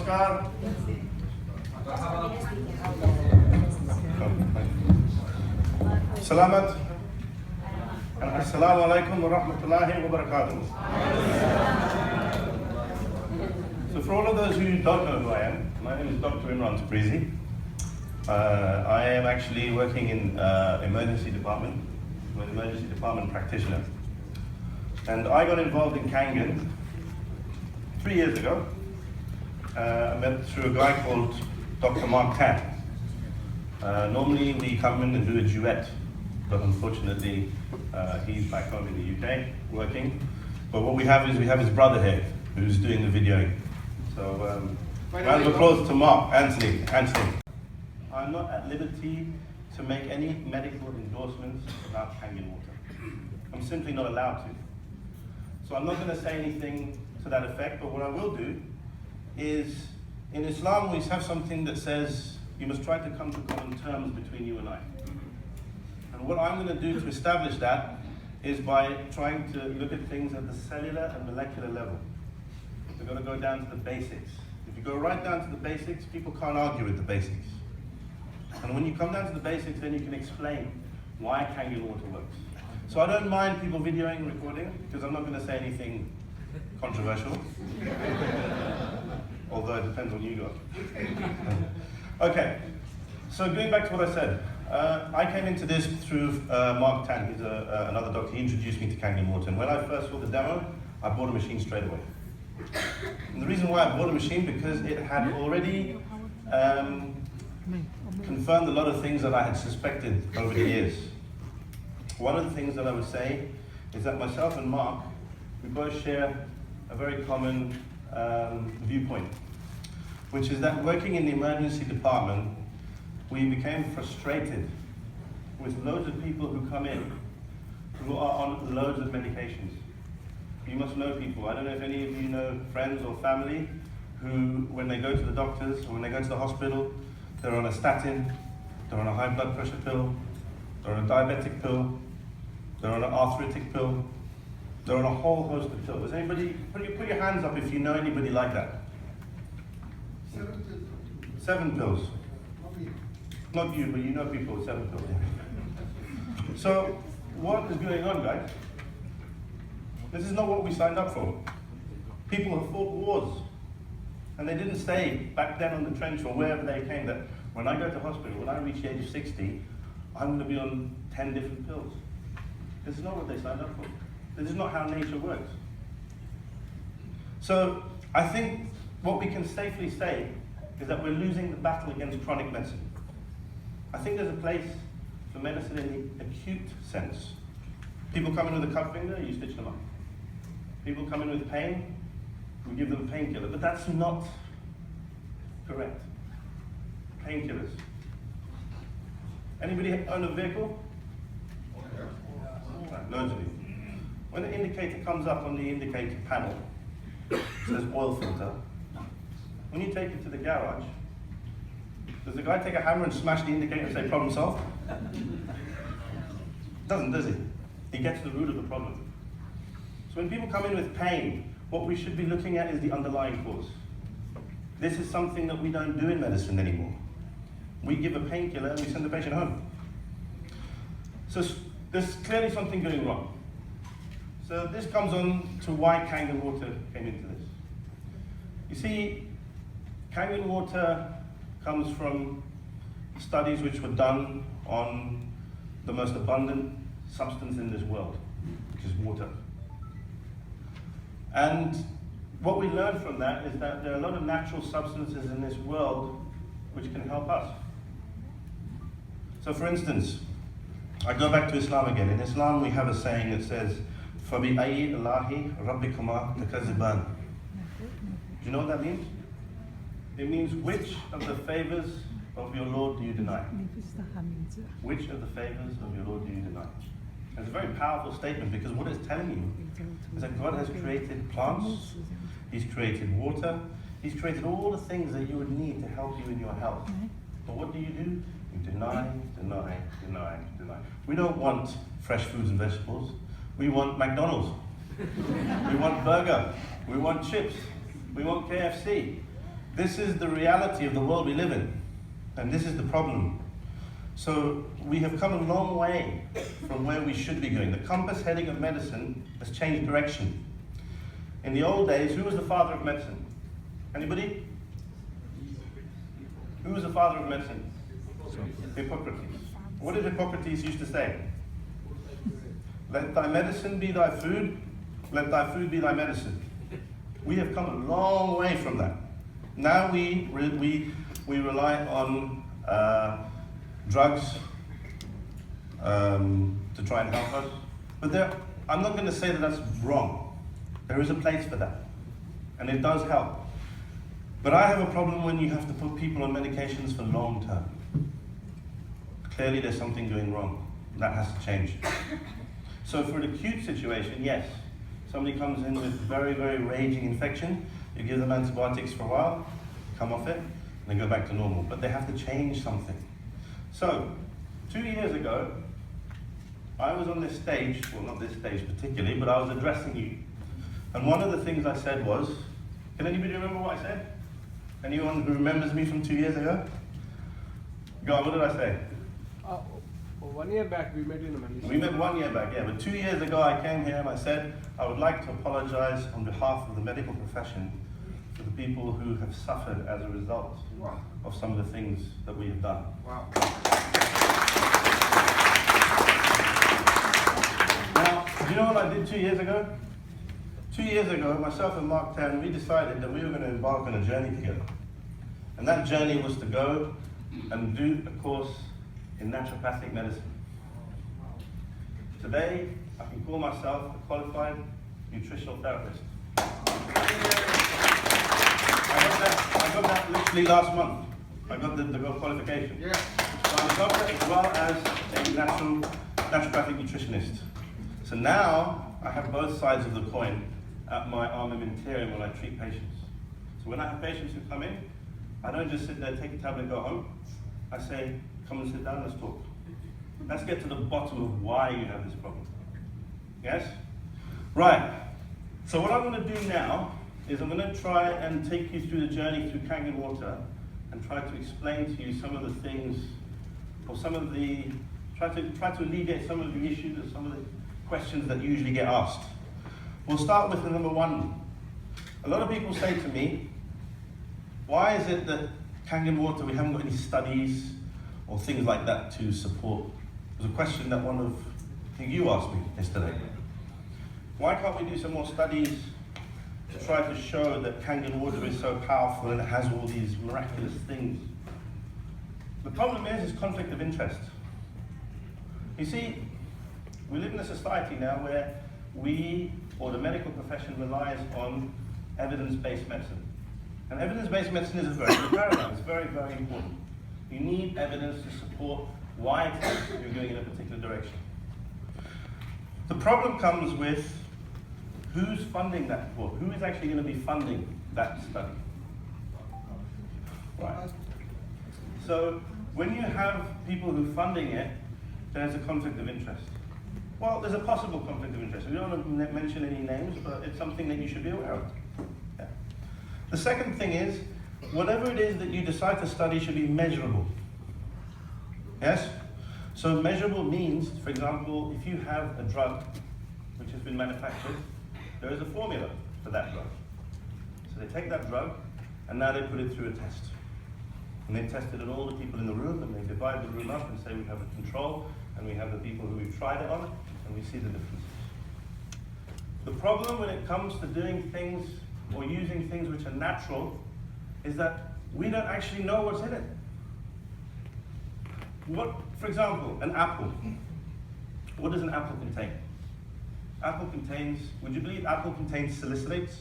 Namaskar. Salamat. And Assalamu alaikum wa rahmatullahi wa barakatuh. So for all of those who don't know who I am, my name is Dr Imran. I am actually working in emergency department. I'm an emergency department practitioner. And I got involved in Kangen 3 years ago. I met through a guy called Dr. Mark Tan. Normally we come in and do a duet, but unfortunately he's back home in the UK working. But what we have is his brother here who's doing the videoing. So round of applause to Mark, Anthony. I'm not at liberty to make any medical endorsements about Kangen water. I'm simply not allowed to. So I'm not going to say anything to that effect, but what I will do is, in Islam we have something that says you must try to come to common terms between you and I. And what I'm going to do to establish that is by trying to look at things at the cellular and molecular level. We're going to go down to the basics. If you go right down to the basics, people can't argue with the basics. And when you come down to the basics, then you can explain why Kangen water works. So I don't mind people videoing, recording, because I'm not going to say anything controversial. Although it depends on you guys. Okay, so going back to what I said, I came into this through Mark Tan. He's another doctor. He introduced me to Kangen water, and when I first saw the demo, I bought a machine straight away. And the reason why I bought a machine, because it had already confirmed a lot of things that I had suspected over the years. One of the things that I would say is that myself and Mark, we both share a very common viewpoint, which is that working in the emergency department, we became frustrated with loads of people who come in who are on loads of medications. You must know people. I don't know if any of you know friends or family who, when they go to the doctors or when they go to the hospital, they're on a statin, they're on a high blood pressure pill, they're on a diabetic pill, they're on an arthritic pill, they're on a whole host of pills. Does anybody, put your hands up if you know anybody like that. 7 pills. Not you, but you know people with 7 pills. So, what is going on, guys? This is not what we signed up for. People have fought wars. And they didn't say back then on the trench or wherever they came that when I go to hospital, when I reach the age of 60, I'm going to be on 10 different pills. This is not what they signed up for. This is not how nature works. So I think what we can safely say is that we're losing the battle against chronic medicine. I think there's a place for medicine in the acute sense. People come in with a cut finger, you stitch them up. People come in with pain, we give them a painkiller, but that's not correct. Painkillers. Anybody own a vehicle? Right, loads of you. When the indicator comes up on the indicator panel, it says oil filter. When you take it to the garage, does the guy take a hammer and smash the indicator and say problem solved? Doesn't, does he? He gets to the root of the problem. So when people come in with pain, what we should be looking at is the underlying cause. This is something that we don't do in medicine anymore. We give a painkiller and we send the patient home. So there's clearly something going wrong. So this comes on to why Kangen water came into this. You see, Kangen water comes from studies which were done on the most abundant substance in this world, which is water. And what we learned from that is that there are a lot of natural substances in this world which can help us. So for instance, I go back to Islam again. In Islam we have a saying that says, فَبِأَيِّ اللَّهِ رَبِّكُمَا تَكَذِّبَانِ. Do you know what that means? It means, which of the favors of your Lord do you deny? Which of the favors of your Lord do you deny? It's a very powerful statement, because what it's telling you is that God has created plants, He's created water, He's created all the things that you would need to help you in your health. But what do? You deny, deny, deny, deny. We don't want fresh foods and vegetables. We want McDonald's. We want burger. We want chips. We want KFC. This is the reality of the world we live in, and this is the problem. So we have come a long way from where we should be going. The compass heading of medicine has changed direction. In the old days, who was the father of medicine? Anybody? Who was the father of medicine? Hippocrates. What did Hippocrates used to say? Let thy medicine be thy food, let thy food be thy medicine. We have come a long way from that. Now we rely on drugs to try and help us. But I'm not going to say that that's wrong. There is a place for that. And it does help. But I have a problem when you have to put people on medications for long term. Clearly there's something going wrong. That has to change. So for an acute situation, yes. Somebody comes in with very, very raging infection, you give them antibiotics for a while, come off it, and they go back to normal. But they have to change something. So, 2 years ago, I was on this stage, well not this stage particularly, but I was addressing you. And one of the things I said was, can anybody remember what I said? Anyone who remembers me from 2 years ago? Go on, what did I say? 1 year back we met in Malaysia. We met 1 year back, yeah, but 2 years ago I came here and I said, I would like to apologize on behalf of the medical profession for the people who have suffered as a result of some of the things that we have done. Wow. Now, do you know what I did 2 years ago? 2 years ago, myself and Mark Tan, we decided that we were going to embark on a journey together. And that journey was to go and do a course in naturopathic medicine. Today, I can call myself a qualified nutritional therapist. I got that literally last month. I got the qualification. Yeah. So I'm a doctor as well as a naturopathic nutritionist. So now, I have both sides of the coin at my armamentarium when I treat patients. So when I have patients who come in, I don't just sit there, take a tablet and go home. I say, come and sit down, let's talk. Let's get to the bottom of why you have this problem. Yes? Right. So what I'm going to do now is I'm going to try and take you through the journey through Kangen Water and try to explain to you some of the things, or try to alleviate some of the issues and some of the questions that usually get asked. We'll start with the number one. A lot of people say to me, why is it that Kangen Water, we haven't got any studies or things like that to support? It was a question that I think you asked me yesterday. Why can't we do some more studies to try to show that Kangen Water is so powerful and it has all these miraculous things? The problem is conflict of interest. You see, we live in a society now where we, or the medical profession, relies on evidence-based medicine. And evidence-based medicine is a very good paradigm. It's very, very important. You need evidence to support why you're going in a particular direction. The problem comes with who's funding that report. Who is actually going to be funding that study? Right. So when you have people who are funding it, there's a conflict of interest. Well, there's a possible conflict of interest. We don't want to mention any names, but it's something that you should be aware of. Yeah. The second thing is, whatever it is that you decide to study should be measurable. Yes? So measurable means, for example, if you have a drug which has been manufactured, there is a formula for that drug. So they take that drug, and now they put it through a test. And they test it on all the people in the room, and they divide the room up and say we have a control, and we have the people who we've tried it on, and we see the differences. The problem when it comes to doing things or using things which are natural is that we don't actually know what's in it. For example, an apple. What does an apple contain? Apple contains, would you believe apple contains salicylates?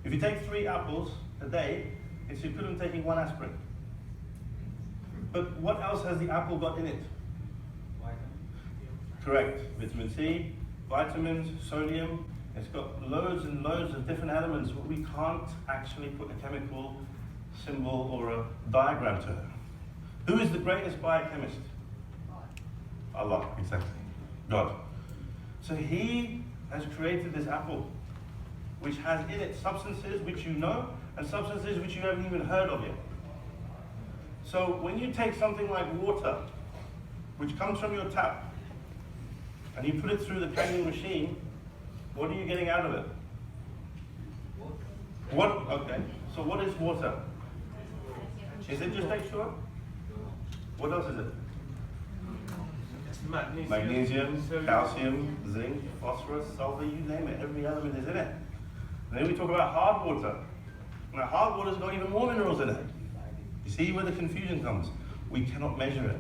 If you take 3 apples a day, it's equivalent to taking 1 aspirin. But what else has the apple got in it? Correct. Vitamin C, vitamins, sodium. It's got loads and loads of different elements, but we can't actually put a chemical symbol or a diagram to it. Who is the greatest biochemist? Allah, exactly. God. So He has created this apple. which has in it substances which you know and substances which you haven't even heard of yet. So when you take something like water, which comes from your tap, and you put it through the Kangen machine, what are you getting out of it? What? Okay. So what is water? Is it just H2O? What else is it? Magnesium, calcium, zinc, phosphorus, sulfur, you name it. Every element is in it. And then we talk about hard water. Now hard water's got even more minerals in it. You see where the confusion comes? We cannot measure it.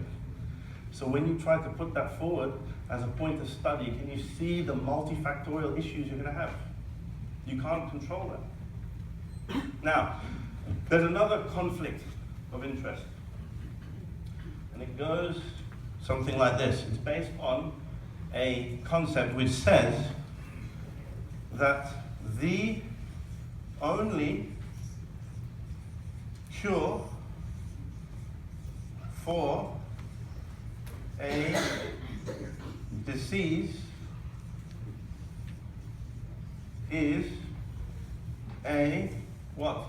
So when you try to put that forward as a point of study, can you see the multifactorial issues you're going to have? You can't control that. Now, there's another conflict of interest. And it goes something like this. It's based on a concept which says that the only cure for a disease is a what?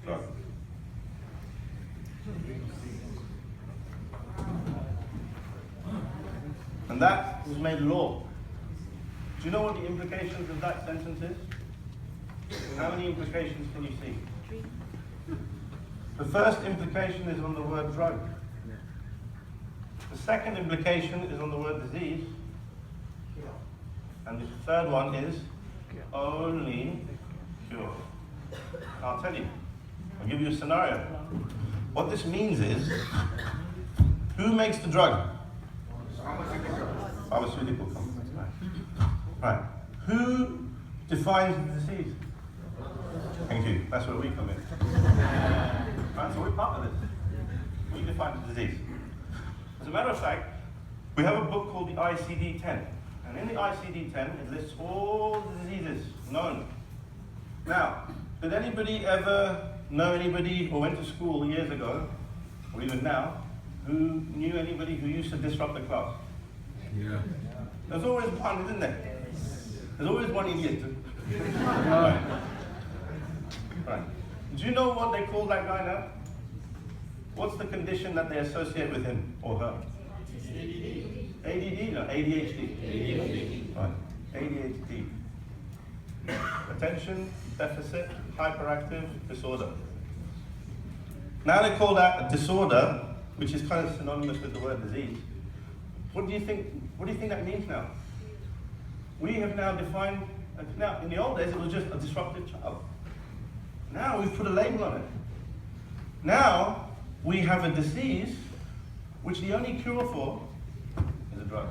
Drug. And that was made law. Do you know what the implications of that sentence is? How many implications can you see? The first implication is on the word drug. The second implication is on the word disease. And the third one is only cure. I'll tell you. I'll give you a scenario. What this means is, who makes the drug? Pharmaceutical companies. Right. Who defines the disease? Thank you. That's where we come in. Right, so we're part of this. We define the disease. As a matter of fact, we have a book called the ICD-10. And in the ICD-10, it lists all the diseases known. Now, did anybody ever know anybody who went to school years ago, or even now, who knew anybody who used to disrupt the class? Yeah. There's always one, isn't there? There's always one idiot. Right. Right. Do you know what they call that guy now? What's the condition that they associate with him or her? ADD? No, ADHD. ADHD. Right. ADHD. Attention deficit hyperactive disorder. Now they call that a disorder, which is kind of synonymous with the word disease. What do you think that means now? We have now defined, now in the old days it was just a disruptive child. Now we've put a label on it. Now we have a disease which the only cure for is a drug.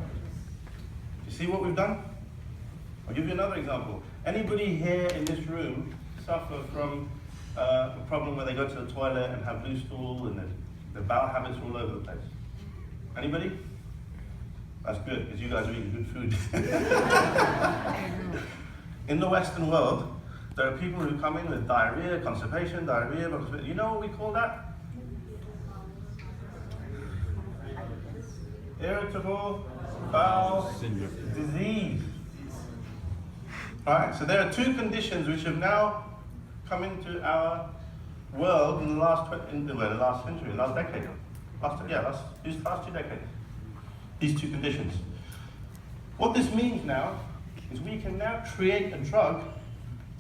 You see what we've done? I'll give you another example. Anybody here in this room suffer from a problem where they go to the toilet and have loose stool and their bowel habits are all over the place? Anybody? That's good, because you guys are eating good food. In the Western world, there are people who come in with diarrhea, constipation, you know what we call that? Irritable bowel disease. Alright, so there are two conditions which have now come into our world in the last century, last decade. These past 2 decades. These two conditions. What this means now is we can now create a drug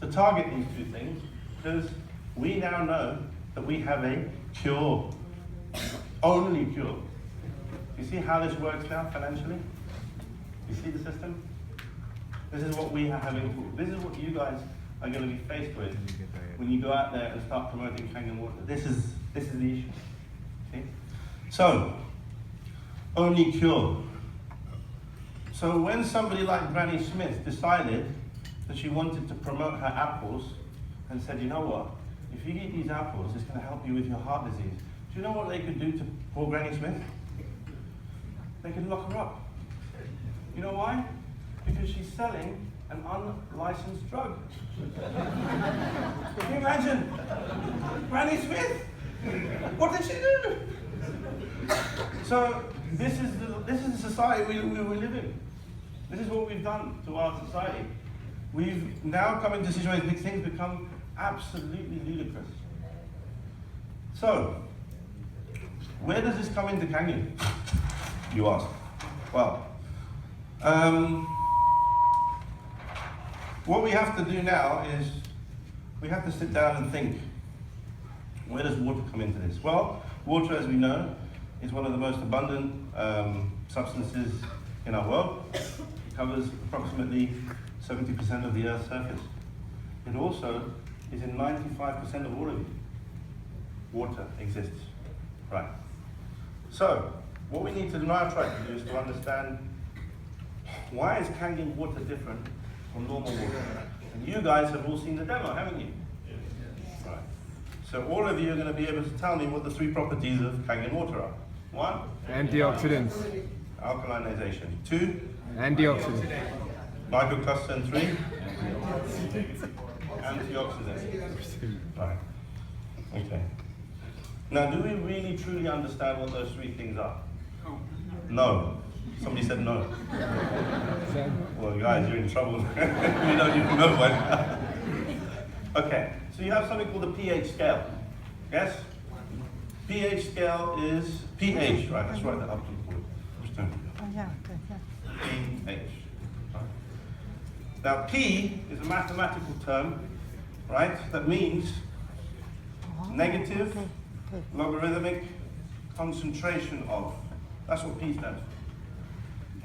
to target these two things, because we now know that we have a cure. Only cure. You see how this works now financially? You see the system? This is what we are having. This is what you guys are going to be faced with when you go out there and start promoting Kangen water. This is the issue. See? So, only cure. So when somebody like Granny Smith decided that she wanted to promote her apples and said, you know what, if you eat these apples, it's going to help you with your heart disease. Do you know what they could do to poor Granny Smith? They could lock her up. You know why? Because she's selling an unlicensed drug. Can you imagine? Granny Smith? What did she do? So this is this is the society we live in. This is what we've done to our society. We've now come into situations where things become absolutely ludicrous. So, where does this come into Kangen, you ask? Well, what we have to do now is we have to sit down and think, where does water come into this? Well, water, as we know, is one of the most abundant substances in our world. It covers approximately 70% of the Earth's surface. It also is in 95% of all of it. Water exists, right? So, what we need to now try to do is to understand, why is Kangen water different from normal water? And you guys have all seen the demo, haven't you? Yes. Right. So all of you are going to be able to tell me what the 3 properties of Kangen water are. 1, Antioxidants. alkalinization. 2, Antioxidants. microcluster. And 3, antioxidants. Right. Okay. Now, do we really truly understand what those 3 things are? No. Somebody said no. Well, guys, you're in trouble. You don't even know one. Okay, so you have something called the pH scale. Yes? pH scale is pH, right? Let's write that up. pH. Now, P is a mathematical term, right? That means negative logarithmic concentration of. That's what P stands for.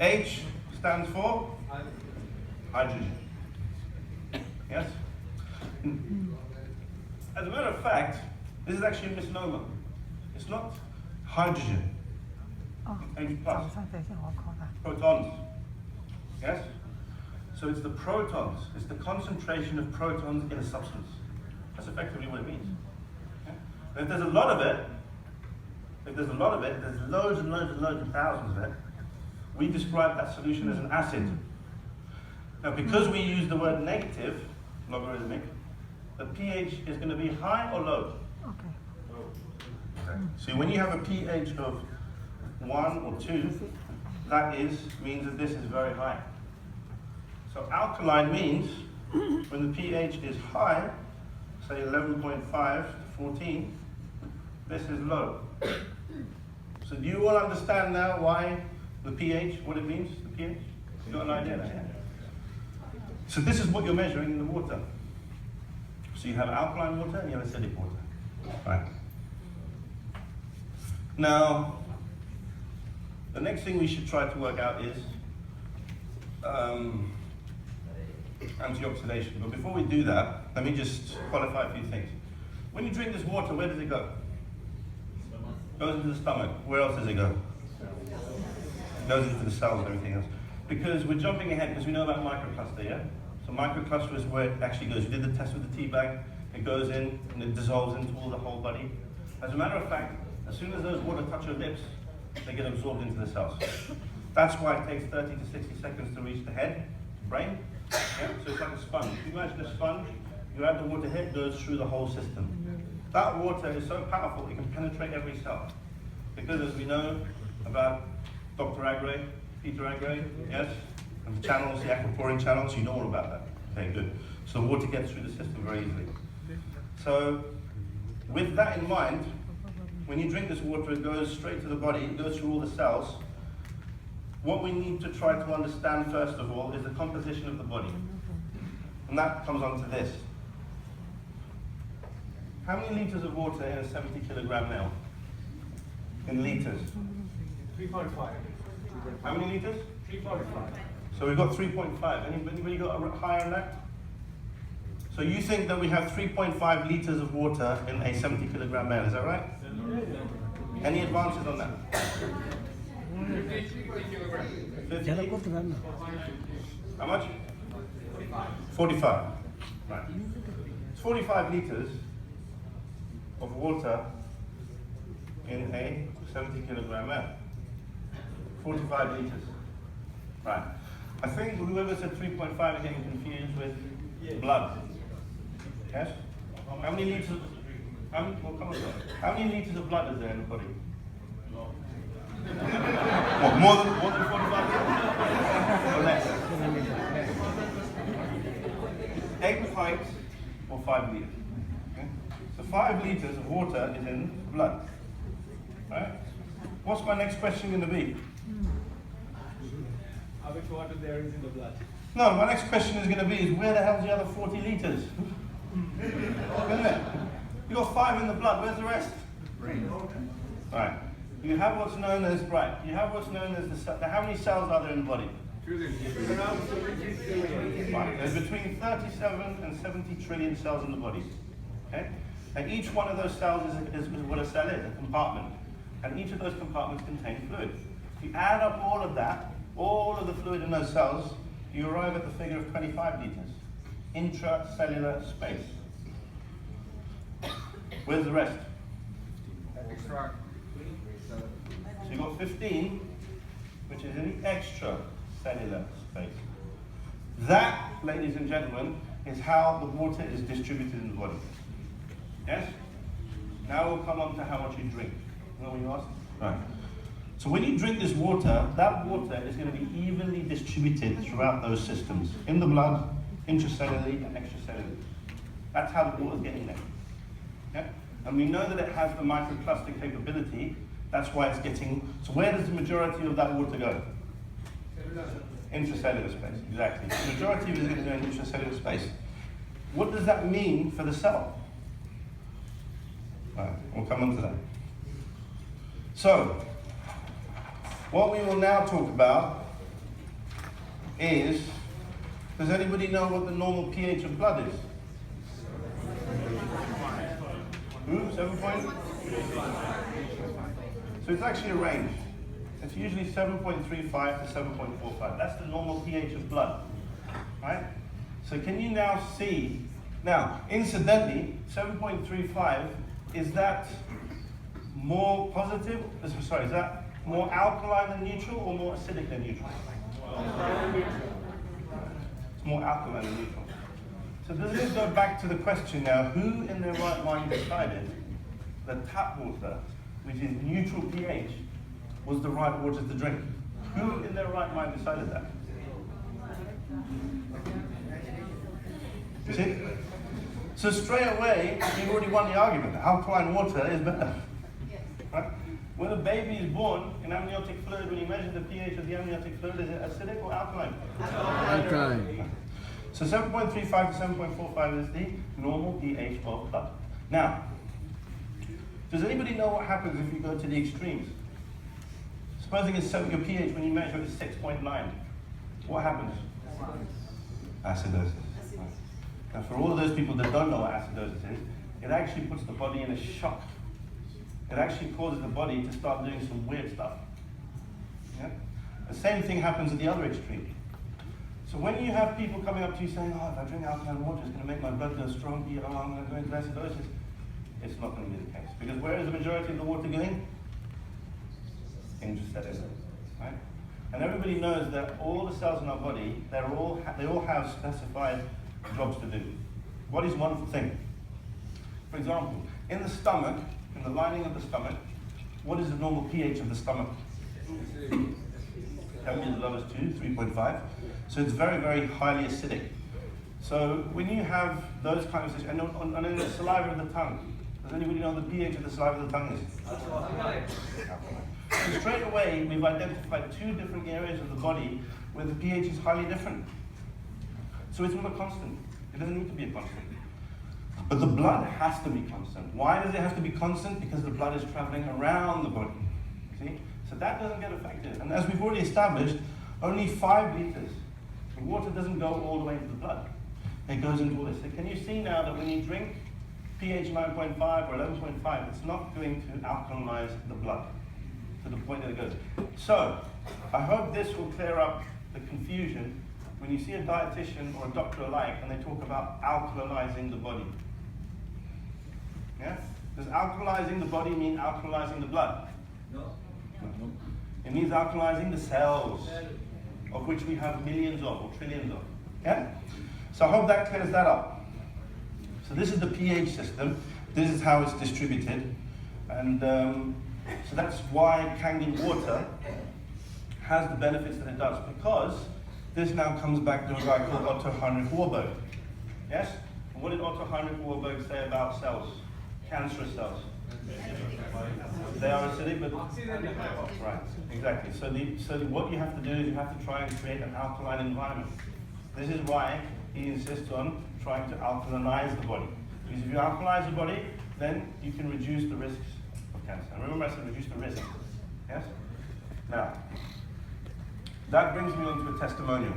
H stands for hydrogen. Yes? As a matter of fact, this is actually a misnomer. It's not hydrogen. H plus. Protons. Yes? So it's the protons. It's the concentration of protons in a substance. That's effectively what it means. Okay? And if there's a lot of it, there's loads and loads and loads and thousands of it, we describe that solution as an acid. Now, because we use the word negative, logarithmic, the pH is going to be high or low? Okay. So when you have a pH of 1 or 2, that means that this is very high. So alkaline means when the pH is high, say 11.5 to 14, this is low. So do you all understand now why the pH, what it means, the pH? You got an idea now? So this is what you're measuring in the water. So you have alkaline water and you have acidic water. Right. Now, the next thing we should try to work out is antioxidation. But before we do that, let me just qualify a few things. When you drink this water, where does it go? It goes into the stomach. Where else does it go? It goes into the cells and everything else. Because we're jumping ahead, because we know about microcluster, yeah? So microcluster is where it actually goes. We did the test with the tea bag. It goes in and it dissolves into all the whole body. As a matter of fact, as soon as those water touch your lips, they get absorbed into the cells. That's why it takes 30 to 60 seconds to reach the head, brain. Yeah? So it's like a sponge. If you imagine a sponge, you add the water here, it goes through the whole system. That water is so powerful, it can penetrate every cell. Because as we know about Dr. Agre, Peter Agre, yes? And the channels, the aquaporin channels, you know all about that. Okay, good. So water gets through the system very easily. So with that in mind, when you drink this water, it goes straight to the body, it goes through all the cells. What we need to try to understand first of all is the composition of the body. And that comes on to this. How many liters of water in a 70 kilogram male? In liters? 3.5. How many liters? 3.5. So we've got 3.5. Anybody got a higher than that? So you think that we have 3.5 liters of water in a 70 kilogram male, is that right? Any advances on that? 50? How much? 45. Right. It's 45 liters of water in a 70 kilogram male. 45 liters. Right. I think whoever said 3.5 is getting confused with blood. Yes? How many liters? How many liters of blood is there in the body? What, more than 45 liters? Or less? 8 pints or 5 liters. Okay? So 5 liters of water is in the blood. Right? What's my next question going to be? How much water there is in the blood? No, my next question is going to be where the hell's the other 40 liters? Isn't it? You got 5 in the blood, where's the rest? Right. You have what's known as, you have what's known as how many cells are there in the body? Right. There's between 37 and 70 trillion cells in the body. Okay? And each one of those cells is what a cell is, a compartment. And each of those compartments contain fluid. If you add up all of that, all of the fluid in those cells, you arrive at the figure of 25 liters. Intracellular space. Where's the rest? So you've got 15, which is in the extracellular space. That, ladies and gentlemen, is how the water is distributed in the body. Yes? Now we'll come on to how much you drink. You know what you asked? Right. So when you drink this water, that water is going to be evenly distributed throughout those systems. In the blood, intracellularly and extracellularly. That's how the water's getting there. Yeah? And we know that it has the microplastic capability. That's why it's getting... So where does the majority of that water go? Intracellular space, exactly. The majority of it is going to go in intracellular space. What does that mean for the cell? Right, we'll come on to that. So, what we will now talk about is, does anybody know what the normal pH of blood is? 7 point? So it's actually a range. It's usually 7.35 to 7.45. That's the normal pH of blood, right? So can you now see, now incidentally, 7.35, is that more positive, sorry, is that more alkaline than neutral or more acidic than neutral? It's more alkaline than neutral. So does this go back to the question now, who in their right mind decided that tap water, which is neutral pH, was the right water to drink? Who in their right mind decided that? You see? So straight away, you've already won the argument. Alkaline water is better. Right? When a baby is born in amniotic fluid, when you measure the pH of the amniotic fluid, is it acidic or alkaline? Alkaline. So 7.35 to 7.45 is the normal pH of blood. Now, does anybody know what happens if you go to the extremes? Supposing it's your pH when you measure it is 6.9. What happens? Acidosis. Now for all of those people that don't know what acidosis is, it actually puts the body in a shock. It actually causes the body to start doing some weird stuff. Yeah? The same thing happens at the other extreme. So when you have people coming up to you saying, oh, if I drink alkaline water, it's going to make my blood go strong, I'm going to go into acidosis, it's not going to be the case. Because where is the majority of the water going? Intracellular, right? And everybody knows that all the cells in our body, they all have specified jobs to do. What is one thing? For example, in the stomach, in the lining of the stomach, what is the normal pH of the stomach? That means as low as 2, 3.5. So it's very, very highly acidic. So when you have those kinds of, and in the saliva of the tongue, does anybody know the pH of the saliva of the tongue is? So straight away, we've identified 2 different areas of the body where the pH is highly different. So it's not a constant. It doesn't need to be a constant. But the blood has to be constant. Why does it have to be constant? Because the blood is traveling around the body. See? So that doesn't get affected. And as we've already established, only 5 liters. The water doesn't go all the way into the blood. It goes into all this. So can you see now that when you drink pH 9.5 or 11.5, it's not going to alkalinize the blood to the point that it goes. So I hope this will clear up the confusion when you see a dietitian or a doctor alike and they talk about alkalizing the body. Yeah? Does alkalizing the body mean alkalizing the blood? No. It means alkalizing the cells, of which we have millions of or trillions of. Yeah? So I hope that clears that up. So this is the pH system. This is how it's distributed. And So that's why Kangen water has the benefits that it does, because this now comes back to a guy called Otto Heinrich Warburg. Yes? And what did Otto Heinrich Warburg say about cells? Cancerous cells. They are acidic, but right, exactly. So what you have to do is you have to try and create an alkaline environment. This is why he insists on trying to alkalinize the body. Because if you alkalinize the body, then you can reduce the risks of cancer. And remember I said reduce the risk. Yes? Now, that brings me on to a testimonial.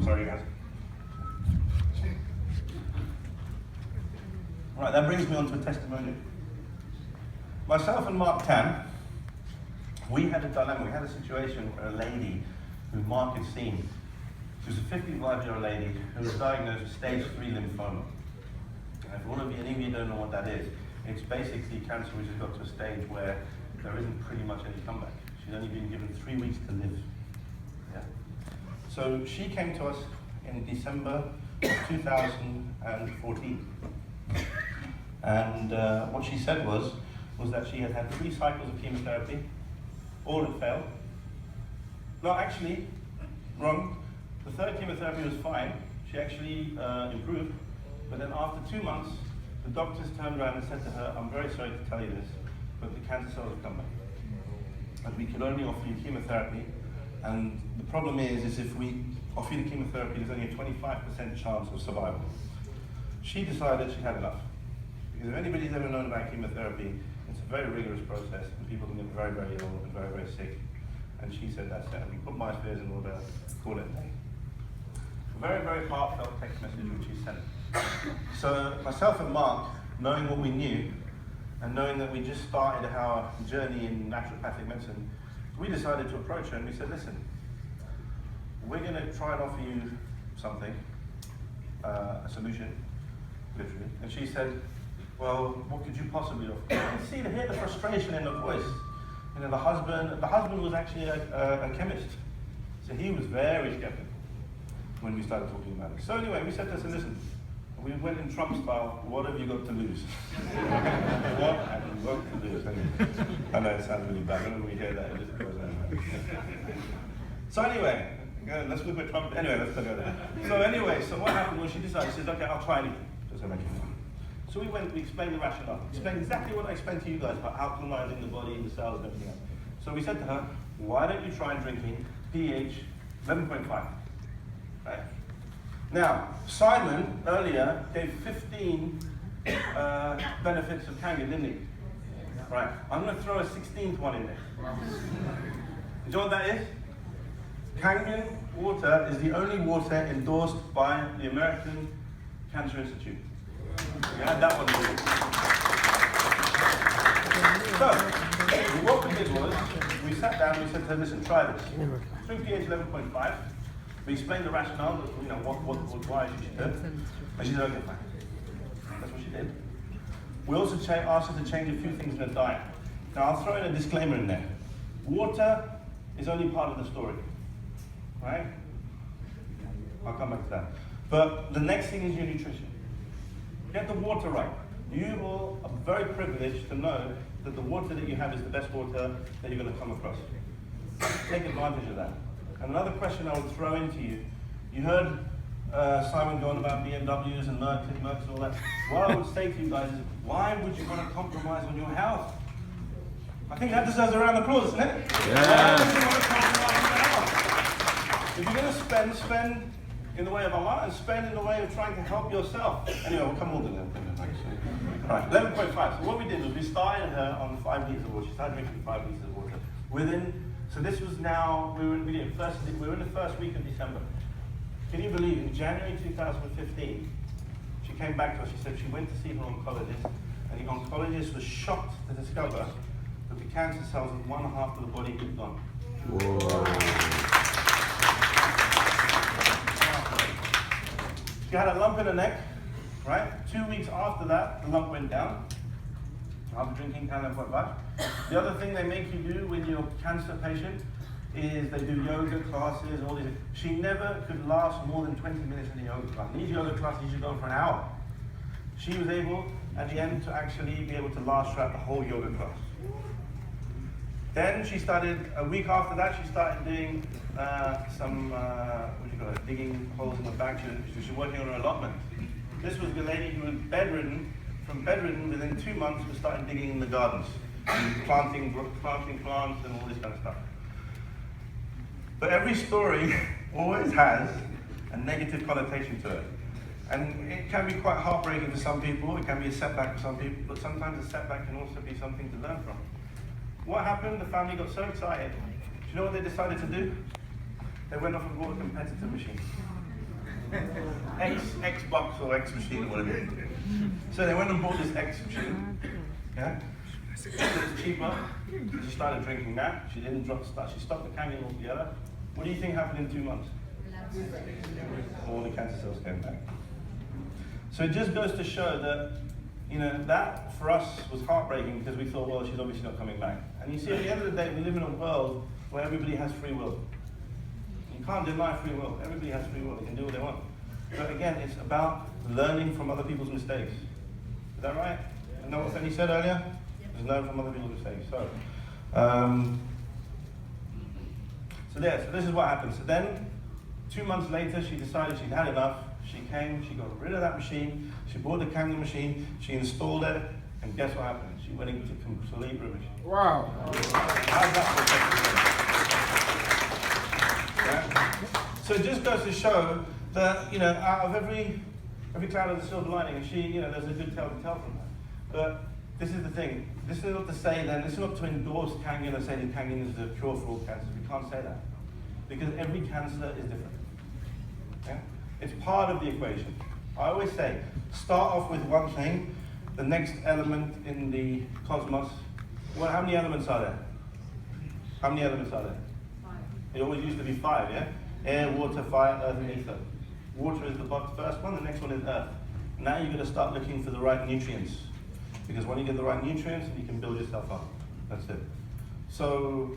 Sorry guys. Right, that brings me on to a testimonial. Myself and Mark Tan, we had a dilemma. We had a situation where a lady who Mark had seen, she was a 55-year-old lady who was diagnosed with stage 3 lymphoma. And if all of you, any of you don't know what that is, it's basically cancer which has got to a stage where there isn't pretty much any comeback. She's only been given 3 weeks to live. Yeah. So she came to us in December of 2014. And what she said was that she had had 3 cycles of chemotherapy, all had failed. No, actually, wrong. The 3rd chemotherapy was fine. She actually improved. But then after 2 months, the doctors turned around and said to her, I'm very sorry to tell you this, but the cancer cells have come back. And we can only offer you chemotherapy. And the problem is if we offer you the chemotherapy, there's only a 25% chance of survival. She decided she had enough. Because if anybody's ever known about chemotherapy, it's a very rigorous process, and people can get very, very ill and very, very sick. And she said, that's it. And we put my affairs in order, call it a day. A very, very heartfelt text message which she sent. So myself and Mark, knowing what we knew, and knowing that we just started our journey in naturopathic medicine, we decided to approach her and we said, listen, we're going to try and offer you something, a solution, literally. And she said, well, what could you possibly offer? You can see, to hear the frustration in her voice. You know, the husband was actually a chemist. So he was very skeptical when we started talking about it. So anyway, we said to her, listen, we went in Trump style, what have you got to lose? What have you got to lose? I know it sounds really bad, when we hear that, it just goes on. So anyway, let's look at Trump. Anyway, let's go there. So anyway, so what happened was she decided, she said, okay, I'll try anything. Just to make it fun. So we went, we explained the rationale. Explained exactly what I explained to you guys about alkalizing the body, the cells, and everything else. So we said to her, why don't you try drinking pH 11.5? Right? Now, Simon earlier gave 15 benefits of Kangen, didn't he? Right. I'm going to throw a 16th one in there. Do you know what that is? Kangen water is the only water endorsed by the American Cancer Institute. We had that one. So, what we did was, we sat down and we said to her, listen, try this. Drink pH 11.5. We explained the rationale, you know, why she should do it. And she said, okay, fine. That's what she did. We also asked her to change a few things in her diet. Now, I'll throw in a disclaimer in there. Water is only part of the story, right? I'll come back to that. But the next thing is your nutrition. Get the water right. You all are very privileged to know that the water that you have is the best water that you're going to come across. Take advantage of that. And another question I would throw into you, you heard Simon going about BMWs and Mercs and all that. What I would say to you guys is, why would you want to compromise on your health? I think that deserves a round of applause, isn't it? Yeah. Why would you want to compromise on your health? If you're going to spend in the way of Allah and spend in the way of trying to help yourself. Anyway, we'll come on to that. Right, 11.5. So what we did was we started her on 5 litres of water. She started drinking 5 litres of water. So this was now, we were in the first week of December. Can you believe, in January 2015, she came back to us, she said she went to see her oncologist, and the oncologist was shocked to discover that the cancer cells in one half of the body had gone. Whoa. She had a lump in her neck, right? 2 weeks after that, the lump went down. After drinking Kangen water. The other thing they make you do when you're a cancer patient is they do yoga classes, all these. She never could last more than 20 minutes in a yoga class. These yoga classes usually go on for an hour. She was able at the end to actually be able to last throughout the whole yoga class. Then she started, a week after that, she started doing digging holes in the back. She was working on her allotment. This was the lady who was bedridden. From bedridden, within 2 months, was starting digging in the gardens, and planting plants and all this kind of stuff. But every story always has a negative connotation to it. And it can be quite heartbreaking for some people, it can be a setback for some people, but sometimes a setback can also be something to learn from. What happened? The family got so excited. Do you know what they decided to do? They went off and bought a competitor machine. Xbox or X machine or whatever it is. So they went and bought this X machine. Yeah? It was cheaper. She started drinking that. She didn't she stopped the Kangen altogether. What do you think happened in 2 months? All the cancer cells came back. So it just goes to show that, that for us was heartbreaking because we thought, well, she's obviously not coming back. And you see, at the end of the day, we live in a world where everybody has free will. You can't deny free will. Everybody has free will. They can do what they want. But again, it's about learning from other people's mistakes. Is that right? You know what Fanny said earlier? Just learn from other people's mistakes. So this is what happened. So then, 2 months later, she decided she'd had enough. She came, she got rid of that machine, she bought the Kangen machine, she installed it, and guess what happened? She went into complete remission. Wow. How's that for yeah? So it just goes to show that, out of every cloud there's a silver lining, and there's a good tale to tell from that. But this is the thing. This is not to say then, this is not to endorse Kangen and say that Kangen is the cure for all cancers. We can't say that. Because every cancer is different. Yeah? It's part of the equation. I always say, start off with one thing, the next element in the cosmos. Well, how many elements are there? How many elements are there? 5. It always used to be 5, yeah? Air, water, fire, earth, and ether. Water is the first one, the next one is earth. Now you've got to start looking for the right nutrients. Because when you get the right nutrients, you can build yourself up. That's it. So,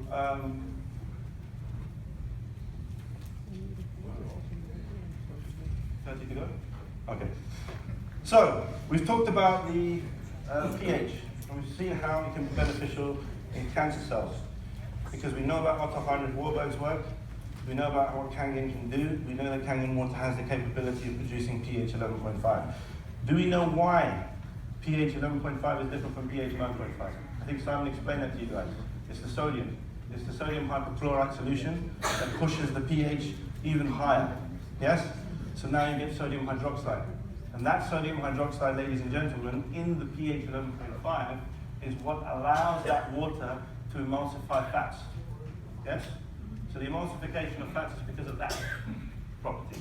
30 to go? Okay. So, we've talked about the pH, and we've seen how it can be beneficial in cancer cells. Because we know about Otto Heinrich Warburg's work, we know about what Kangen can do, we know that Kangen water has the capability of producing pH 11.5. Do we know why pH 11.5 is different from pH 9.5? I think Simon explained that to you guys. It's the sodium. It's the sodium hypochlorite solution that pushes the pH even higher. Yes? So now you get sodium hydroxide. And that sodium hydroxide, ladies and gentlemen, in the pH 11.5 is what allows that water to emulsify fats. Yes? So the emulsification of fats is because of that property.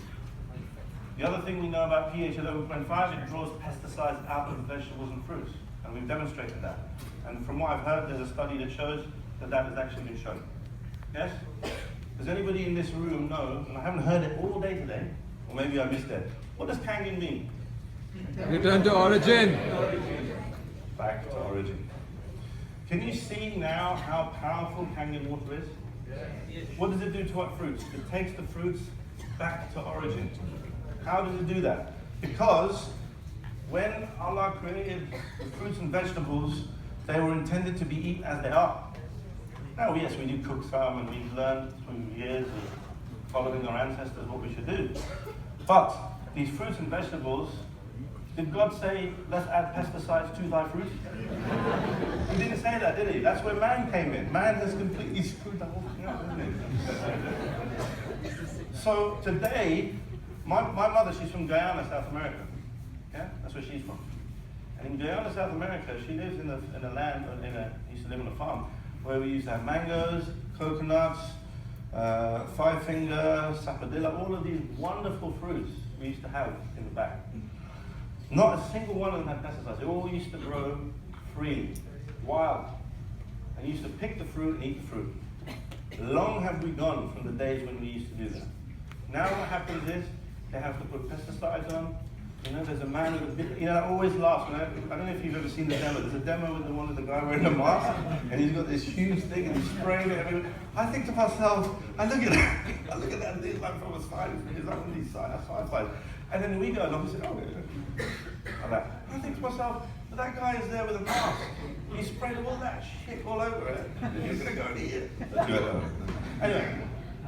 The other thing we know about pH 11.5, it draws pesticides out of vegetables and fruits. And we've demonstrated that. And from what I've heard, there's a study that shows that that has actually been shown. Yes? Does anybody in this room know, and I haven't heard it all day today, or maybe I missed it, what does Kangen mean? Return to origin. Back to origin. Can you see now how powerful Kangen water is? What does it do to our fruits? It takes the fruits back to origin. How does it do that? Because when Allah created the fruits and vegetables, they were intended to be eaten as they are. Now, yes, we do cook some, and we've learned through years of following our ancestors what we should do. But these fruits and vegetables, did God say, let's add pesticides to thy fruit? He didn't say that, did he? That's where man came in. Man has completely screwed the whole thing up, isn't it? So today, my mother, she's from Guyana, South America. Yeah, that's where she's from. And in Guyana, South America, she lives in a land, used to live on a farm, where we used to have mangoes, coconuts, five-finger, sapodilla, all of these wonderful fruits we used to have in the back. Not a single one of them had pesticides. They all used to grow freely, wild. And used to pick the fruit and eat the fruit. Long have we gone from the days when we used to do that. Now what happens is, they have to put pesticides on. There's a man with a big, I always laugh. I don't know if you've ever seen the demo. There's a demo with one of the guy wearing a mask, and he's got this huge thing, and he's spraying it everywhere. I think to myself, I look at that thing like from a side, it's like one of these sci-fi. And then we go along and say, oh, like that. I think to myself, But that guy is there with a mask. He sprayed all that shit all over it. You're going to go in here. Anyway,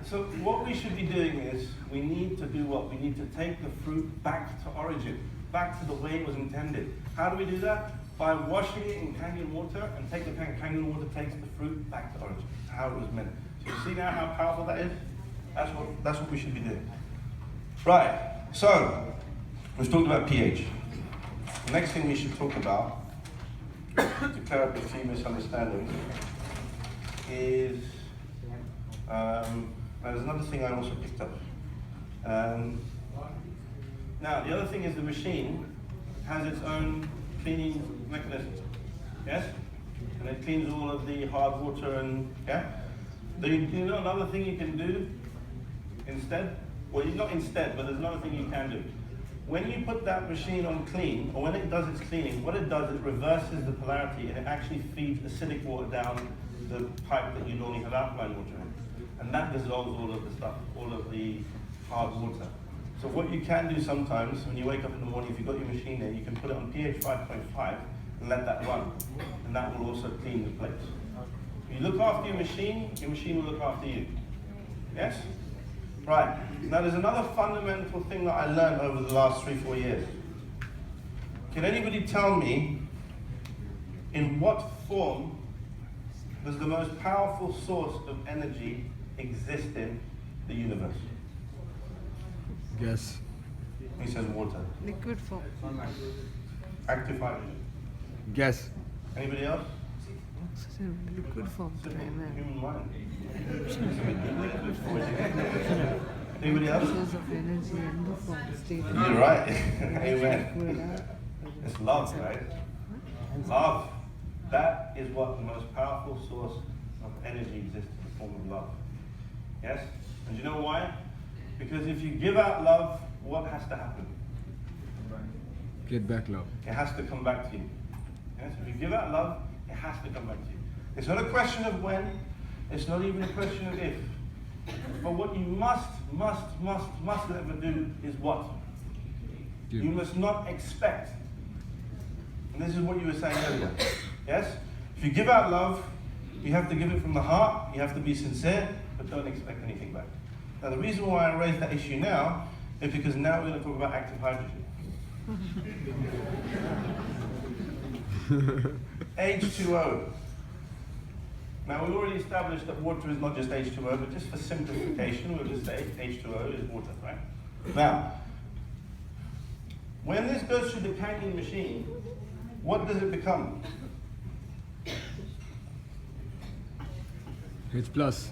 so what we should be doing is, we need to do what? We need to take the fruit back to origin, back to the way it was intended. How do we do that? By washing it in Kangen water, and take the Kangen water takes the fruit back to origin, how it was meant. So you see now how powerful that is? That's what we should be doing. Right, so we've talked about pH. The next thing we should talk about, to clear up a few misunderstandings, is, there's another thing I also picked up. Now, the other thing is the machine has its own cleaning mechanism, yes? And it cleans all of the hard water and, yeah? You know another thing you can do instead? Well, not instead, but there's another thing you can do. When you put that machine on clean, or when it does its cleaning, what it does, it reverses the polarity, and it actually feeds acidic water down the pipe that you normally have alkaline water in. And that dissolves all of the stuff, all of the hard water. So what you can do sometimes, when you wake up in the morning, if you've got your machine there, you can put it on pH 5.5 and let that run. And that will also clean the place. If you look after your machine will look after you. Yes? Right. Now there's another fundamental thing that I learned over the last 3-4 years. Can anybody tell me in what form does the most powerful source of energy exist in the universe? Guess. He says water. Liquid form. Active hydrogen. Guess. Anybody else? Liquid form. Human mind. Liquid form. Anybody else? Source of energy and the form state. You're right. Amen. It's love, right? Love. That is what the most powerful source of energy exists in the form of love. Yes? And do you know why? Because if you give out love, what has to happen? Get back love. It has to come back to you. Yes? If you give out love, it has to come back to you. It's not a question of when, it's not even a question of if. But what you must never do is what? Give. You must not expect. And this is what you were saying earlier. Yes? If you give out love, you have to give it from the heart, you have to be sincere, but don't expect anything back. Now the reason why I raised that issue now is because now we're going to talk about active hydrogen. H2O. Now we've already established that water is not just H2O, but just for simplification, we'll just say H2O is water, right? Now, when this goes through the Kangen machine, what does it become? H plus.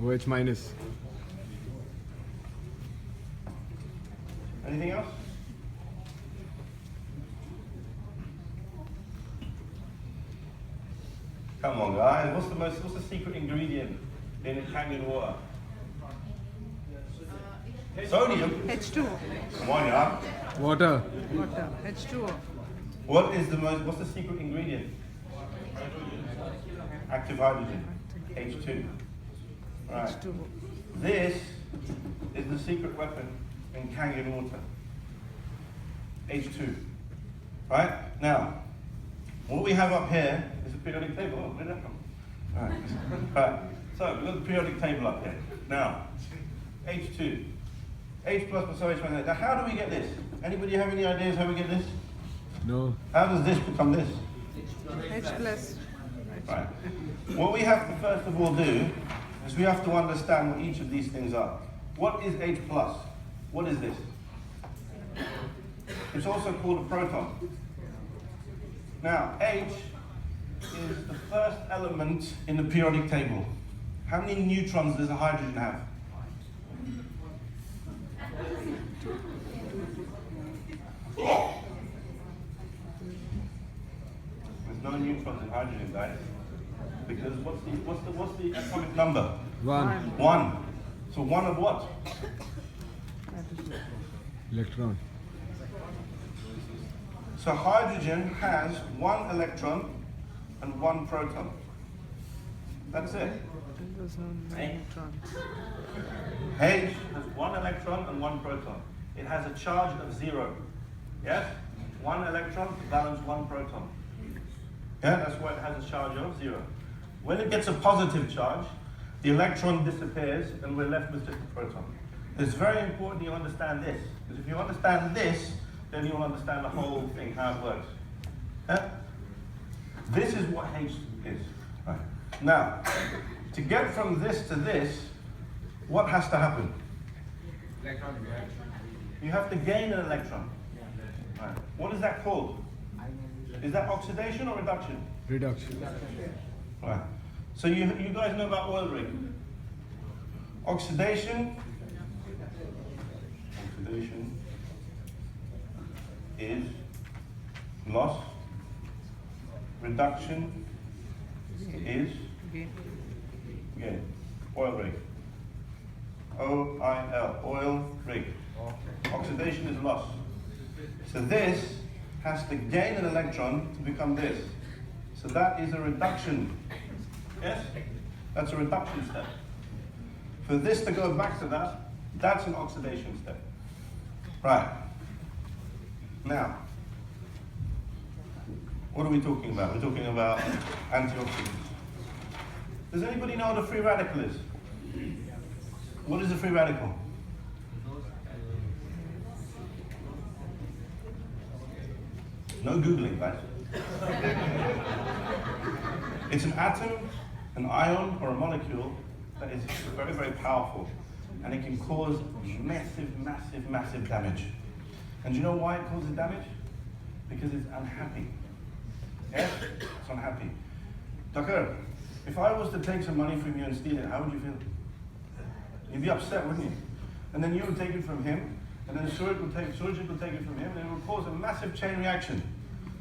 OH minus. Anything else? Come on, guys. What's the secret ingredient in Kangen water? Sodium. H2O. Come on, yeah. Water. Water. H2O. What's the secret ingredient? Active hydrogen. H2. Right. H2O. This is the secret weapon in Kangen water. H2. Right? Now, what we have up here is a periodic table. Oh, where did that come? Right. So, we've got the periodic table up here. Now, H2. H plus plus OH minus. Now, how do we get this? Anybody have any ideas how we get this? No. How does this become this? H plus. Right. What we have to first of all do is we have to understand what each of these things are. What is H plus? What is this? It's also called a proton. Now, H is the first element in the periodic table. How many neutrons does a hydrogen have? There's no neutrons in hydrogen, guys. Because what's the atomic number? 1. 1. So 1 of what? Electron. So hydrogen has 1 electron and 1 proton. That's it. There's no neutrons. H has 1 electron and 1 proton. It has a charge of 0. Yes? one electron to balance one proton. Yeah, that's why it has a charge of 0. When it gets a positive charge, the electron disappears and we're left with just a proton. It's very important you understand this, because if you understand this, then you'll understand the whole thing, how it works. Yeah? This is what H is. Right. Now, to get from this to this, what has to happen? Electron reaction. You have to gain an electron. Right. What is that called? Is that oxidation or reduction? Reduction. Right. So you guys know about oil rig. Oxidation is loss. Reduction is gain. Oil rig. O-I-L. Oil rig. Oxidation is loss. So this has to gain an electron to become this. So that is a reduction. Yes? That's a reduction step. For this to go back to that, that's an oxidation step. Right. Now, what are we talking about? We're talking about antioxidants. Does anybody know what a free radical is? What is a free radical? No Googling, guys. It's an atom, an ion, or a molecule that is very, very powerful. And it can cause massive, massive, massive damage. And do you know why it causes damage? Because it's unhappy. Yes? It's unhappy. Dr. If I was to take some money from you and steal it, how would you feel? You'd be upset, wouldn't you? And then you would take it from him, and then Suraj would take it from him, and it would cause a massive chain reaction.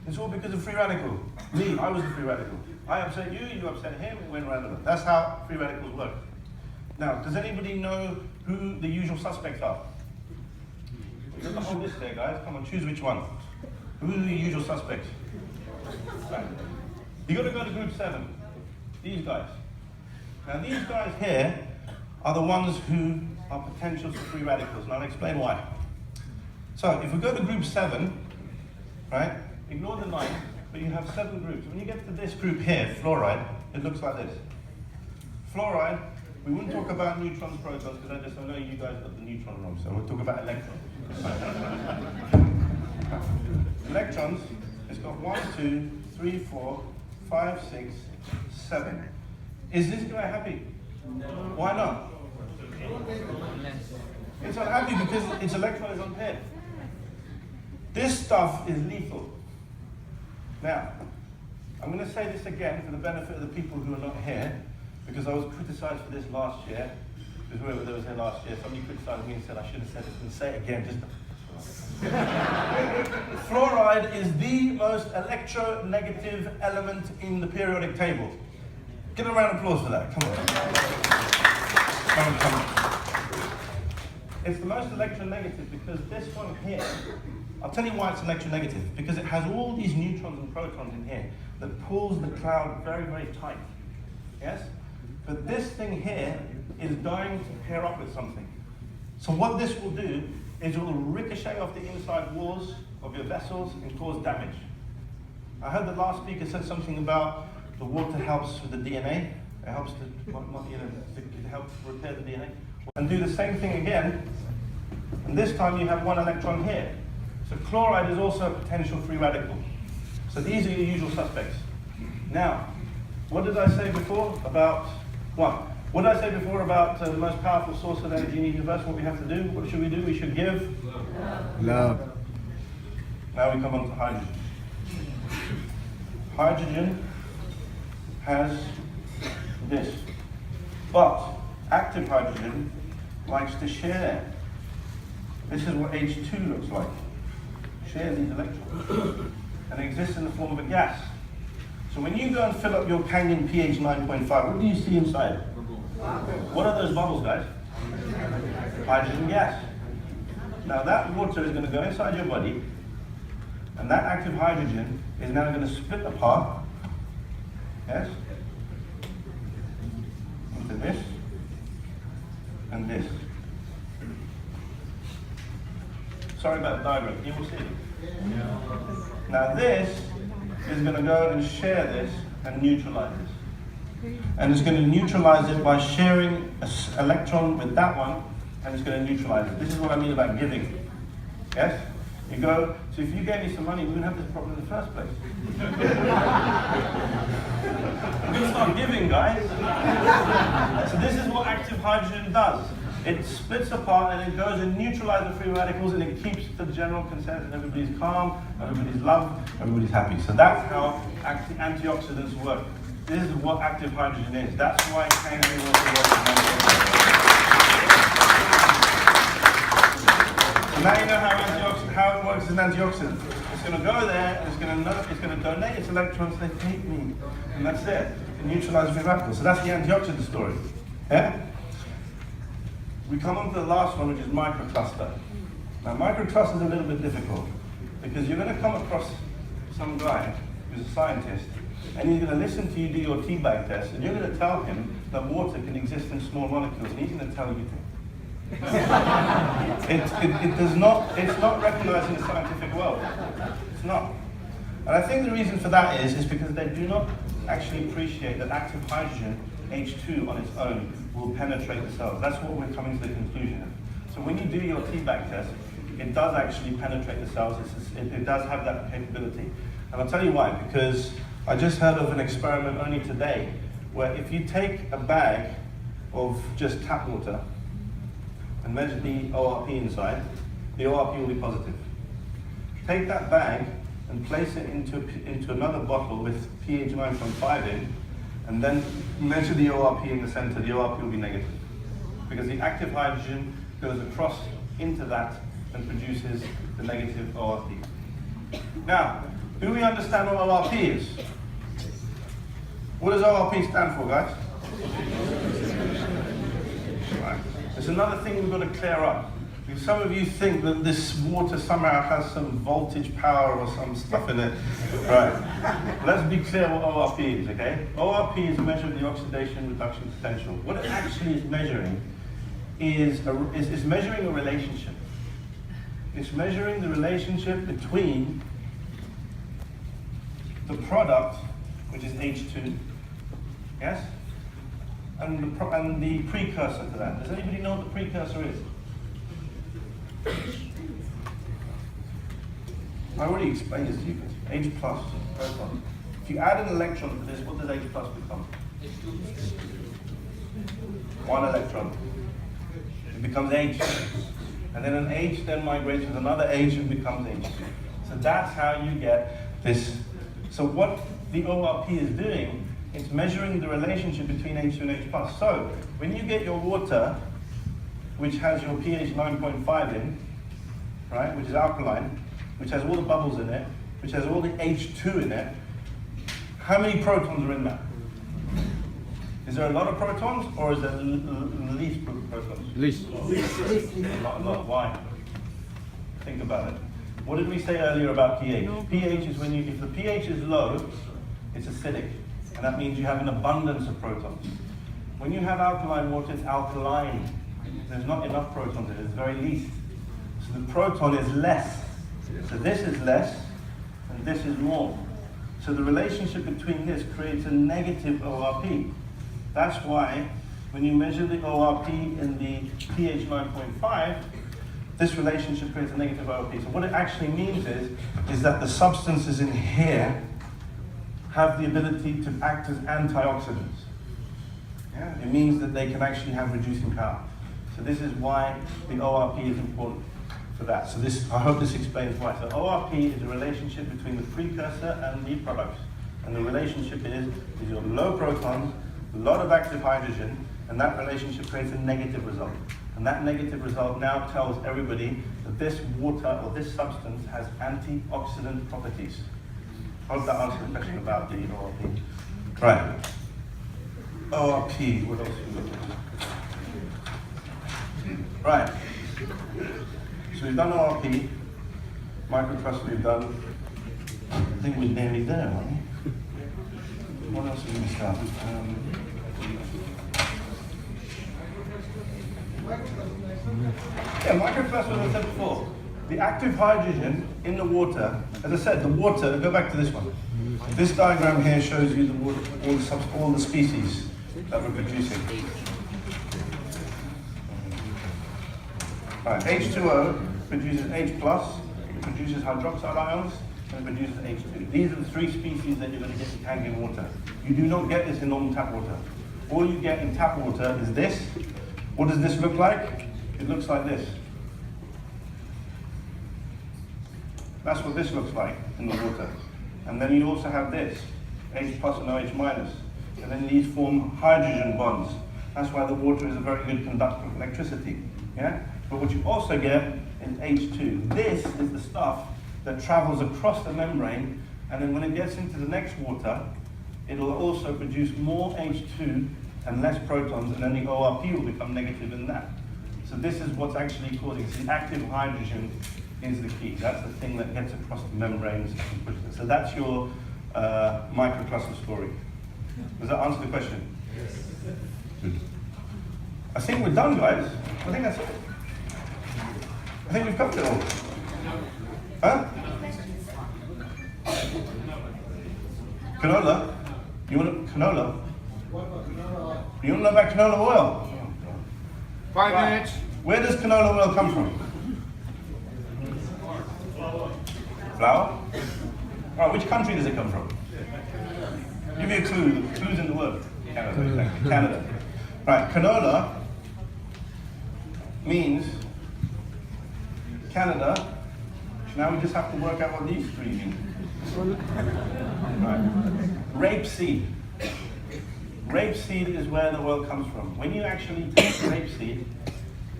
It's all because of free radical. Me, I was the free radical. I upset you, you upset him, it went round. That's how free radicals work. Now, does anybody know who the usual suspects are? There's a whole list there, guys. Come on, choose which one. Who are the usual suspects? Right. You got to go to group 7. These guys. Now, these guys here are the ones who are potentials for free radicals, and I'll explain why. So, if we go to group 7, right, ignore the 9, but you have 7 groups. When you get to this group here, fluoride, it looks like this. Fluoride, we wouldn't talk about neutrons, protons, because I know you guys got the neutron wrong, so we'll talk about electrons. Electrons, it's got 1, 2, 3, 4, 5, 6, 7. Is this guy happy? No. Why not? It's unhappy because its electron is unpaired. This stuff is lethal. Now, I'm going to say this again for the benefit of the people who are not here, because I was criticized for this last year. Because whoever was here last year, somebody criticized me and said I should have said it and say it again. Fluoride is the most electronegative element in the periodic table. Give a round of applause for that. Come on. Come on. It's the most electronegative because this one here, I'll tell you why it's electronegative. Because it has all these neutrons and protons in here that pulls the cloud very, very tight. Yes? But this thing here is dying to pair up with something. So what this will do is it will ricochet off the inside walls of your vessels and cause damage. I heard the last speaker said something about the water helps with the DNA. It helps to help repair the DNA. And do the same thing again, and this time you have 1 electron here. So chloride is also a potential free radical. So these are your usual suspects. Now, what did I say before about, what did I say before about the most powerful source of energy in the universe? What we have to do? What should we do? We should give love. Now we come on to hydrogen. Hydrogen has this, but active hydrogen likes to share. This is what H2 looks like. Share these electrons. And it exists in the form of a gas. So when you go and fill up your Kangen pH 9.5, what do you see inside? What are those bubbles, guys? Hydrogen gas. Now that water is going to go inside your body, and that active hydrogen is now going to split apart, yes, into this and this. Sorry about the diagram, you will see it. Now this is going to go and share this and neutralize this. And it's going to neutralize it by sharing an electron with that one, and it's going to neutralize it. This is what I mean about giving. Yes? You go, so if you gave me some money, we wouldn't have this problem in the first place. We're going to start giving, guys. So this is what active hydrogen does. It splits apart and it goes and neutralizes the free radicals, and it keeps the general consensus. Everybody's calm, everybody's loved, everybody's happy. So that's how antioxidants work. This is what active hydrogen is. That's why Kangen water works as antioxidant. So now you know how it works as an antioxidant. It's going to go there, and it's going to donate its electrons. They hate me, and that's it. It neutralizes free radicals. So that's the antioxidant story. Yeah. We come on to the last one, which is microcluster. Now, microcluster is a little bit difficult because you're going to come across some guy who's a scientist, and he's going to listen to you do your teabag test, and you're going to tell him that water can exist in small molecules, and he's going to tell you things. It's not recognized in the scientific world. It's not. And I think the reason for that is because they do not actually appreciate that active hydrogen, H2 on its own, will penetrate the cells. That's what we're coming to the conclusion of. So when you do your teabag test, it does actually penetrate the cells. It does have that capability. And I'll tell you why, because I just heard of an experiment only today, where if you take a bag of just tap water and measure the ORP inside, the ORP will be positive. Take that bag and place it into another bottle with pH 9.5 in, and then measure the ORP in the center, the ORP will be negative. Because the active hydrogen goes across into that and produces the negative ORP. Now, do we understand what ORP is? What does ORP stand for, guys? Right. There's another thing we've got to clear up. Because some of you think that this water somehow has some voltage power or some stuff in it. Right. Let's be clear what ORP is, okay? ORP is a measure of the oxidation reduction potential. What it actually is measuring is measuring a relationship. It's measuring the relationship between the product, which is H2, yes? And the precursor to that. Does anybody know what the precursor is? I already explained this to you guys. H plus proton. If you add an electron to this, what does H plus become? One electron. It becomes H. And then an H then migrates with another H and becomes H2. So that's how you get this. So what the ORP is doing, it's measuring the relationship between H2 and H plus. So when you get your water, which has your pH 9.5 in, right, which is alkaline, which has all the bubbles in it, which has all the H2 in it, how many protons are in that? Is there a lot of protons, or is there least protons? Least. A lot. Why? Think about it. What did we say earlier about pH? pH is when if the pH is low, it's acidic, and that means you have an abundance of protons. When you have alkaline water, it's alkaline. There's not enough protons in it, it's very least. So the proton is less. So this is less, and this is more. So the relationship between this creates a negative ORP. That's why when you measure the ORP in the pH 9.5, this relationship creates a negative ORP. So what it actually means is that the substances in here have the ability to act as antioxidants. Yeah? It means that they can actually have reducing power. So this is why the ORP is important for that. So this, I hope this explains why. So ORP is a relationship between the precursor and the products. And the relationship is your low protons, a lot of active hydrogen, and that relationship creates a negative result. And that negative result now tells everybody that this water or this substance has antioxidant properties. I hope that answers the question about the ORP. Right. ORP, what else have we got? Right. So we've done ORP, microcluster we've done. I think we're nearly there, aren't we? What else have we missed out? Yeah, microcluster, as I said before. The active hydrogen in the water, as I said, the water, go back to this one. This diagram here shows you the water, all the species that we're producing. Right, H2O produces H+, it produces hydroxide ions, and it produces H2. These are the three species that you're going to get in Kangen water. You do not get this in normal tap water. All you get in tap water is this. What does this look like? It looks like this. That's what this looks like in the water. And then you also have this, H+ and OH-. And then these form hydrogen bonds. That's why the water is a very good conductor of electricity. Yeah? But what you also get is H2. This is the stuff that travels across the membrane, and then when it gets into the next water, it'll also produce more H2 and less protons, and then the ORP will become negative in that. So this is what's actually causing, the active hydrogen is the key. That's the thing that gets across the membranes and pushes it. So that's your microclustal story. Does that answer the question? Yes. Good. I think we're done, guys. I think that's it. I think we've covered it all. Huh? Canola? You want canola? You want to know about canola oil? 5 Right. minutes. Where does canola oil come from? Flour? Right, which country does it come from? Give me a clue. The clue's in the word. Canada. Exactly. Canada. Right, canola means Canada. Now we just have to work out what these three mean. Right. Rapeseed. Rapeseed is where the oil comes from. When you actually take rapeseed,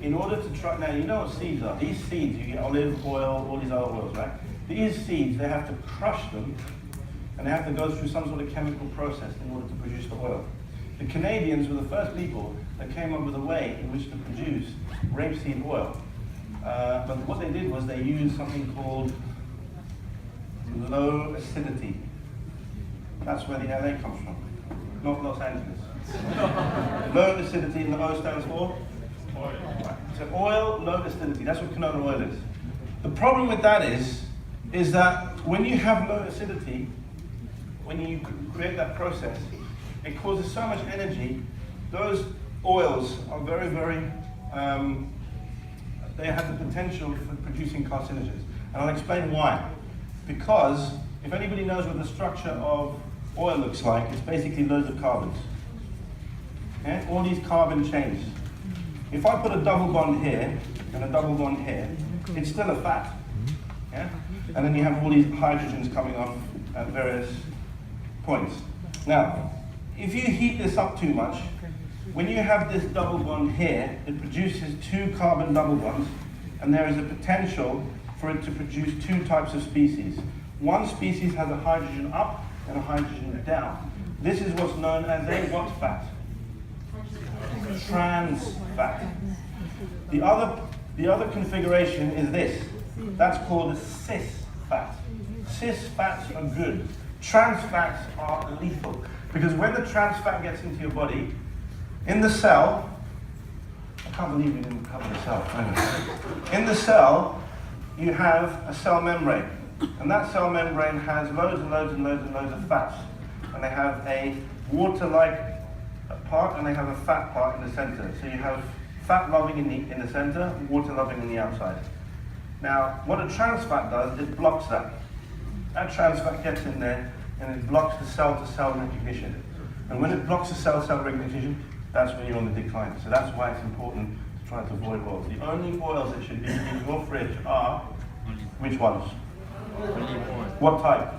in order to try, now you know what seeds are. These seeds, you get olive oil, all these other oils, right? These seeds, they have to crush them, and they have to go through some sort of chemical process in order to produce the oil. The Canadians were the first people that came up with a way in which to produce rapeseed oil. But what they did was they used something called low acidity. That's where the LA comes from, not Los Angeles. Low acidity, and the O stands for? Oil. Right. So oil, low acidity, that's what canola oil is. The problem with that is that when you have low acidity, when you create that process, it causes so much energy. Those oils are very, very, they have the potential for producing carcinogens. And I'll explain why. Because if anybody knows what the structure of oil looks like, it's basically loads of carbons. Okay? All these carbon chains. If I put a double bond here and a double bond here, it's still a fat. Yeah? And then you have all these hydrogens coming off at various points. Now, if you heat this up too much, when you have this double bond here, it produces 2 carbon double bonds, and there is a potential for it to produce 2 types of species. One species has a hydrogen up and a hydrogen down. This is what's known as a what fat? Trans fat. The other configuration is this. That's called a cis fat. Cis fats are good. Trans fats are lethal. Because when the trans fat gets into your body, in the cell, I can't believe you didn't cover the cell. In the cell, you have a cell membrane. And that cell membrane has loads and loads and loads and loads of fats. And they have a water-like part, and they have a fat part in the center. So you have fat loving in the center, water loving on the outside. Now, what a trans fat does, it blocks that. That trans fat gets in there, and it blocks the cell-to-cell recognition. And when it blocks the cell-to-cell recognition, that's when you're on the decline. So that's why it's important to try to avoid oils. The only oils that should be in your fridge are, which ones? What type?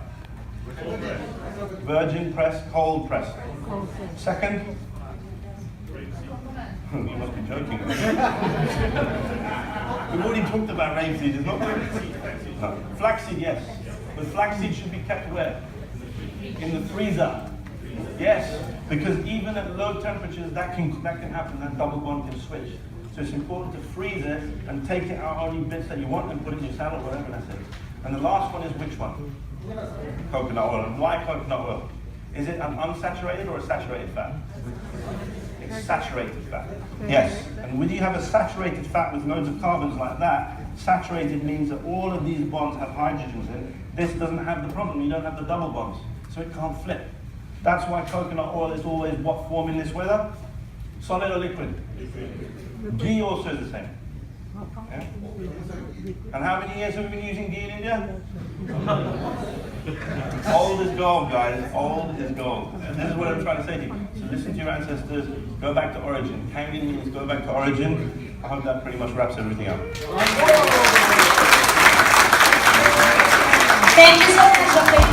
Virgin press, cold press. Second? You must be joking. We've already talked about rapeseed. It's not rapeseed. No. Flaxseed, yes. But flaxseed should be kept where? In the freezer. Yes, because even at low temperatures, that can happen. That double bond can switch. So it's important to freeze it and take it out only bits that you want and put it in your salad, whatever that's it. And the last one is which one? Coconut oil. And why coconut oil? Is it an unsaturated or a saturated fat? It's saturated fat. Yes. And when you have a saturated fat with loads of carbons like that, Saturated means that all of these bonds have hydrogens in it. This doesn't have the problem. You don't have the double bonds, so it can't flip. That's why coconut oil is always what form in this weather? Solid or liquid? Ghee also is the same. Yeah? And how many years have we been using ghee in India? Old is gold, guys. Old is gold. And this is what I'm trying to say to you. So listen to your ancestors. Go back to origin. Kangen means go back to origin. I hope that pretty much wraps everything up. Thank you so much, Dr.